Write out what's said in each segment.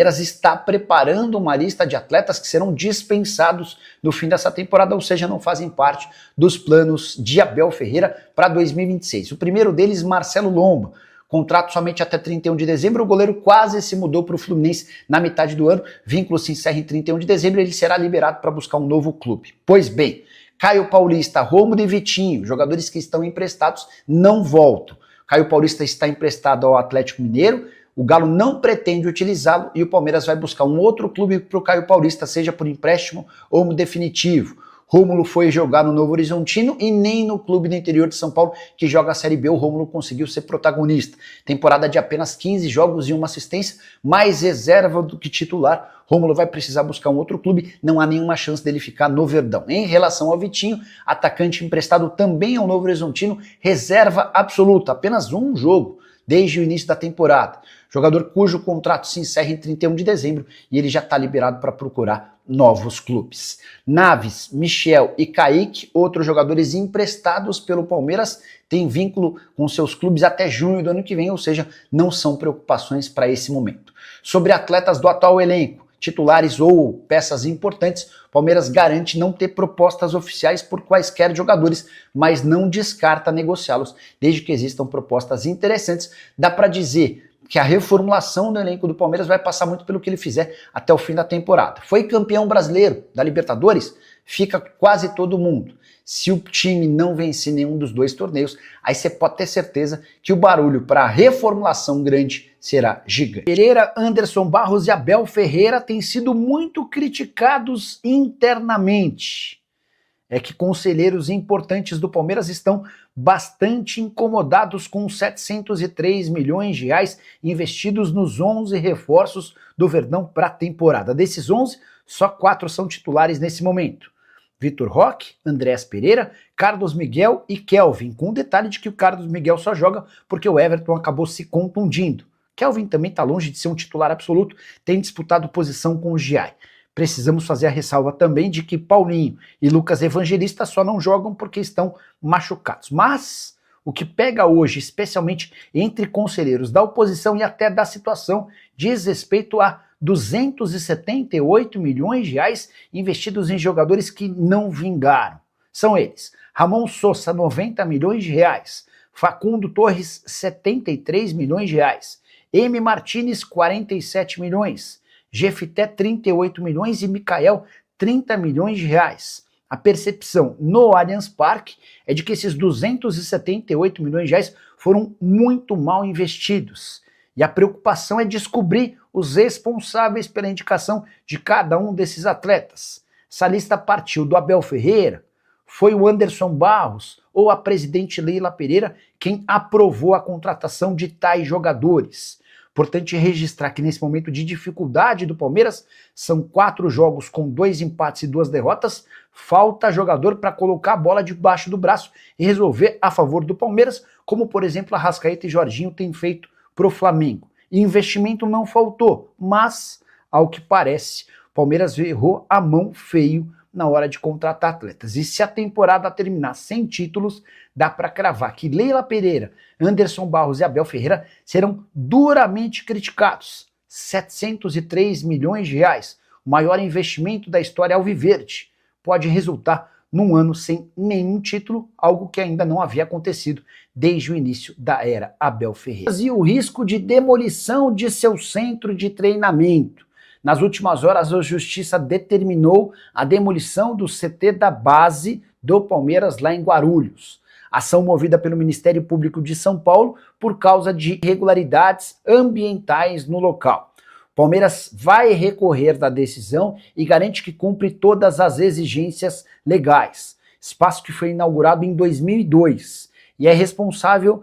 Palmeiras está preparando uma lista de atletas que serão dispensados no fim dessa temporada, ou seja, não fazem parte dos planos de Abel Ferreira para 2026. O primeiro deles, Marcelo Lomba, contrato somente até 31 de dezembro, o goleiro quase se mudou para o Fluminense na metade do ano, vínculo se encerra em 31 de dezembro, ele será liberado para buscar um novo clube. Pois bem, Caio Paulista, Rômulo e Vitinho, jogadores que estão emprestados, não voltam. Caio Paulista está emprestado ao Atlético Mineiro, o Galo não pretende utilizá-lo e o Palmeiras vai buscar um outro clube para o Caio Paulista, seja por empréstimo ou no definitivo. Rômulo foi jogar no Novo Horizontino e nem no clube do interior de São Paulo, que joga a Série B, o Rômulo conseguiu ser protagonista. Temporada de apenas 15 jogos e uma assistência, mais reserva do que titular. Rômulo vai precisar buscar um outro clube, não há nenhuma chance dele ficar no Verdão. Em relação ao Vitinho, atacante emprestado também ao Novo Horizontino, reserva absoluta, apenas um jogo desde o início da temporada. Jogador cujo contrato se encerra em 31 de dezembro e ele já está liberado para procurar novos clubes. Naves, Michel e Kaique, outros jogadores emprestados pelo Palmeiras, têm vínculo com seus clubes até junho do ano que vem, ou seja, não são preocupações para esse momento. Sobre atletas do atual elenco, titulares ou peças importantes, Palmeiras garante não ter propostas oficiais por quaisquer jogadores, mas não descarta negociá-los, desde que existam propostas interessantes. Dá para dizer que a reformulação do elenco do Palmeiras vai passar muito pelo que ele fizer até o fim da temporada. Foi campeão brasileiro da Libertadores? Fica quase todo mundo. Se o time não vencer nenhum dos dois torneios, aí você pode ter certeza que o barulho para a reformulação grande será gigante. Pereira, Anderson Barros e Abel Ferreira têm sido muito criticados internamente. É que conselheiros importantes do Palmeiras estão bastante incomodados com os 703 milhões de reais investidos nos 11 reforços do Verdão para a temporada. Desses 11, só 4 são titulares nesse momento. Vitor Roque, Andrés Pereira, Carlos Miguel e Kelvin, com o detalhe de que o Carlos Miguel só joga porque o Everton acabou se contundindo. Kelvin também está longe de ser um titular absoluto, tem disputado posição com o Giai. Precisamos fazer a ressalva também de que Paulinho e Lucas Evangelista só não jogam porque estão machucados. Mas o que pega hoje, especialmente entre conselheiros da oposição e até da situação, diz respeito a 278 milhões de reais investidos em jogadores que não vingaram. São eles: Ramon Sosa, 90 milhões de reais, Facundo Torres, 73 milhões de reais, M. Martínez, 47 milhões, Jefité, 38 milhões e Mikael, 30 milhões de reais. A percepção no Allianz Parque é de que esses 278 milhões de reais foram muito mal investidos. E a preocupação é descobrir os responsáveis pela indicação de cada um desses atletas. Essa lista partiu do Abel Ferreira, foi o Anderson Barros ou a presidente Leila Pereira quem aprovou a contratação de tais jogadores. Importante registrar que nesse momento de dificuldade do Palmeiras, são 4 jogos com 2 empates e 2 derrotas, falta jogador para colocar a bola debaixo do braço e resolver a favor do Palmeiras, como por exemplo Arrascaeta e Jorginho têm feito para o Flamengo. E investimento não faltou, mas, ao que parece, o Palmeiras errou a mão feio na hora de contratar atletas. E se a temporada terminar sem títulos, dá para cravar que Leila Pereira, Anderson Barros e Abel Ferreira serão duramente criticados. 703 milhões de reais, o maior investimento da história alviverde, pode resultar num ano sem nenhum título, algo que ainda não havia acontecido desde o início da era Abel Ferreira. E o risco de demolição de seu centro de treinamento. Nas últimas horas, a Justiça determinou a demolição do CT da base do Palmeiras lá em Guarulhos. Ação movida pelo Ministério Público de São Paulo por causa de irregularidades ambientais no local. Palmeiras vai recorrer da decisão e garante que cumpre todas as exigências legais. Espaço que foi inaugurado em 2002 e é responsável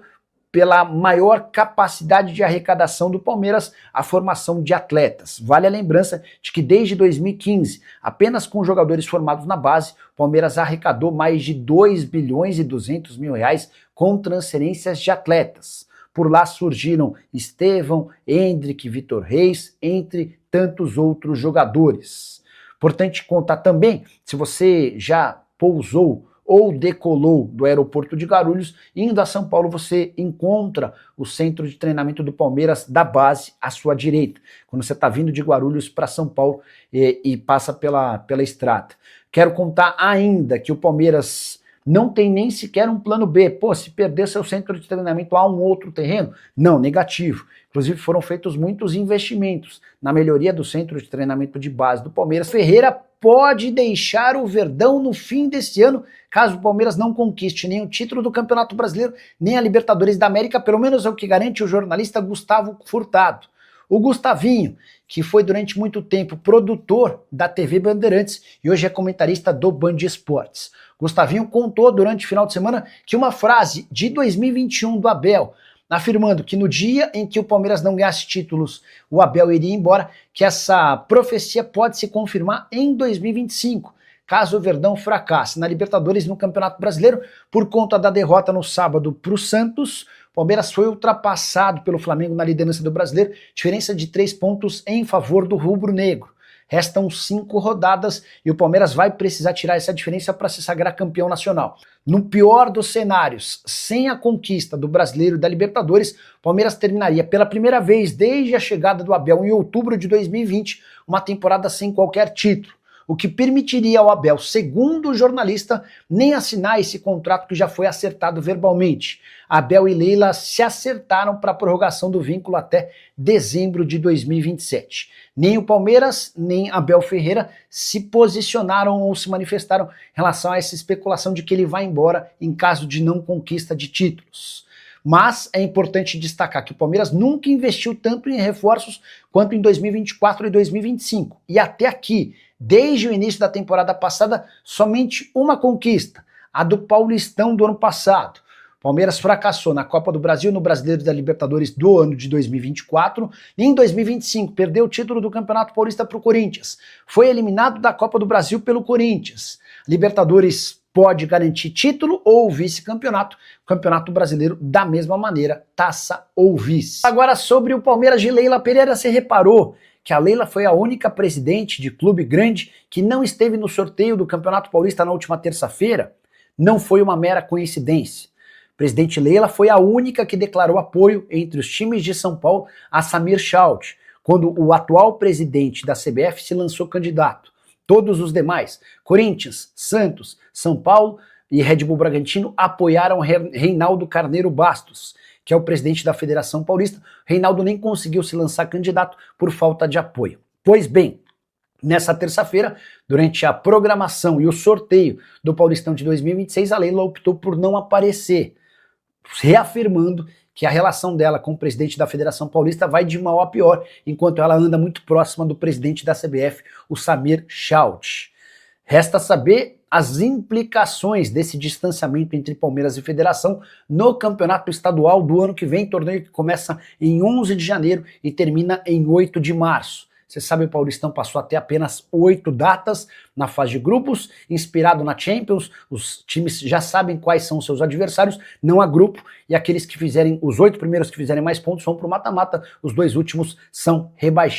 pela maior capacidade de arrecadação do Palmeiras, a formação de atletas. Vale a lembrança de que desde 2015, apenas com jogadores formados na base, o Palmeiras arrecadou mais de 2 bilhões e 200 mil reais com transferências de atletas. Por lá surgiram Estevão, Hendrick, Vitor Reis, entre tantos outros jogadores. Importante contar também, se você já pousou ou decolou do aeroporto de Guarulhos, indo a São Paulo você encontra o centro de treinamento do Palmeiras da base à sua direita, quando você está vindo de Guarulhos para São Paulo e passa pela estrada. Quero contar ainda que o Palmeiras não tem nem sequer um plano B. Pô, se perder seu centro de treinamento, há um outro terreno? Não, negativo. Inclusive foram feitos muitos investimentos na melhoria do centro de treinamento de base do Palmeiras. Ferreira pode deixar o Verdão no fim desse ano, caso o Palmeiras não conquiste nem o título do Campeonato Brasileiro, nem a Libertadores da América, pelo menos é o que garante o jornalista Gustavo Furtado. O Gustavinho, que foi durante muito tempo produtor da TV Bandeirantes e hoje é comentarista do Band Esportes. Gustavinho contou durante o final de semana que uma frase de 2021 do Abel, afirmando que no dia em que o Palmeiras não ganhasse títulos, o Abel iria embora, que essa profecia pode se confirmar em 2025, caso o Verdão fracasse na Libertadores e no Campeonato Brasileiro, por conta da derrota no sábado para o Santos. O Palmeiras foi ultrapassado pelo Flamengo na liderança do Brasileiro, diferença de 3 pontos em favor do rubro-negro. Restam 5 rodadas e o Palmeiras vai precisar tirar essa diferença para se sagrar campeão nacional. No pior dos cenários, sem a conquista do Brasileiro e da Libertadores, o Palmeiras terminaria pela primeira vez desde a chegada do Abel em outubro de 2020, uma temporada sem qualquer título, o que permitiria ao Abel, segundo o jornalista, nem assinar esse contrato que já foi acertado verbalmente. Abel e Leila se acertaram para a prorrogação do vínculo até dezembro de 2027. Nem o Palmeiras, nem Abel Ferreira se posicionaram ou se manifestaram em relação a essa especulação de que ele vai embora em caso de não conquista de títulos. Mas é importante destacar que o Palmeiras nunca investiu tanto em reforços quanto em 2024 e 2025. E até aqui, desde o início da temporada passada, somente uma conquista, a do Paulistão do ano passado. O Palmeiras fracassou na Copa do Brasil, no Brasileiro da Libertadores do ano de 2024, e em 2025 perdeu o título do Campeonato Paulista para o Corinthians. Foi eliminado da Copa do Brasil pelo Corinthians. Libertadores pode garantir título ou vice-campeonato, Campeonato Brasileiro da mesma maneira, taça ou vice. Agora sobre o Palmeiras de Leila Pereira, você reparou que a Leila foi a única presidente de clube grande que não esteve no sorteio do Campeonato Paulista na última terça-feira? Não foi uma mera coincidência. A presidente Leila foi a única que declarou apoio entre os times de São Paulo a Samir Schaut, quando o atual presidente da CBF se lançou candidato. Todos os demais, Corinthians, Santos, São Paulo e Red Bull Bragantino, apoiaram Reinaldo Carneiro Bastos, que é o presidente da Federação Paulista. Reinaldo nem conseguiu se lançar candidato por falta de apoio. Pois bem, nessa terça-feira, durante a programação e o sorteio do Paulistão de 2026, a Leila optou por não aparecer, reafirmando que a relação dela com o presidente da Federação Paulista vai de mal a pior, enquanto ela anda muito próxima do presidente da CBF, o Samir Schaut. Resta saber as implicações desse distanciamento entre Palmeiras e Federação no campeonato estadual do ano que vem, torneio que começa em 11 de janeiro e termina em 8 de março. Você sabe, o Paulistão passou a ter apenas 8 datas na fase de grupos, inspirado na Champions. Os times já sabem quais são os seus adversários, não há grupo, e aqueles que fizerem, os 8 primeiros que fizerem mais pontos vão para o mata-mata, os 2 últimos são rebaixados.